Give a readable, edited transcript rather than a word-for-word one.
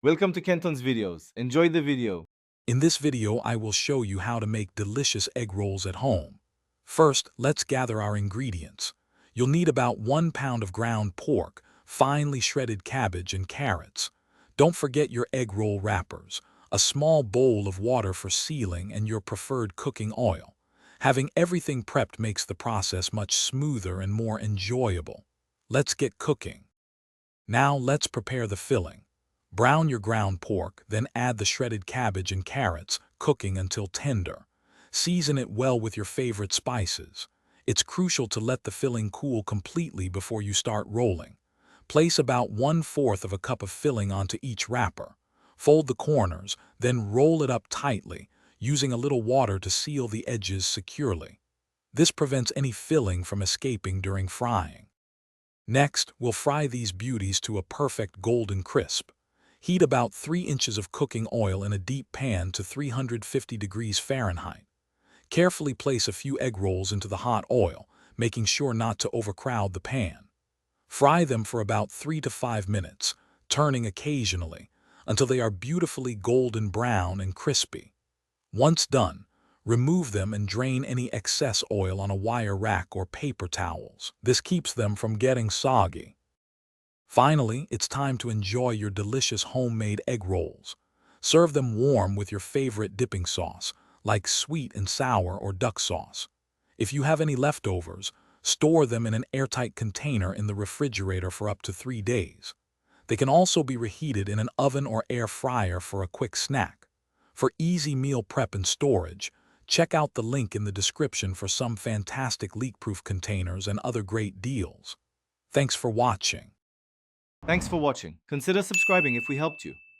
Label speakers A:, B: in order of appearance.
A: Welcome to Kenton's videos. Enjoy the video.
B: In this video, I will show you how to make delicious egg rolls at home. First, let's gather our ingredients. You'll need about 1 pound of ground pork, finely shredded cabbage, and carrots. Don't forget your egg roll wrappers, a small bowl of water for sealing, and your preferred cooking oil. Having everything prepped makes the process much smoother and more enjoyable. Let's get cooking. Now let's prepare the filling. Brown your ground pork, then add the shredded cabbage and carrots, cooking until tender. Season it well with your favorite spices. It's crucial to let the filling cool completely before you start rolling. Place about 1/4 of a cup of filling onto each wrapper. Fold the corners, then roll it up tightly, using a little water to seal the edges securely. This prevents any filling from escaping during frying. Next, we'll fry these beauties to a perfect golden crisp. Heat about 3 inches of cooking oil in a deep pan to 350 degrees Fahrenheit. Carefully place a few egg rolls into the hot oil, making sure not to overcrowd the pan. Fry them for about 3 to 5 minutes, turning occasionally, until they are beautifully golden brown and crispy. Once done, remove them and drain any excess oil on a wire rack or paper towels. This keeps them from getting soggy. Finally, it's time to enjoy your delicious homemade egg rolls. Serve them warm with your favorite dipping sauce, like sweet and sour or duck sauce. If you have any leftovers, store them in an airtight container in the refrigerator for up to 3 days. They can also be reheated in an oven or air fryer for a quick snack. For easy meal prep and storage, check out the link in the description for some fantastic leak-proof containers and other great deals. Thanks for watching.
A: Thanks for watching. Consider subscribing if we helped you.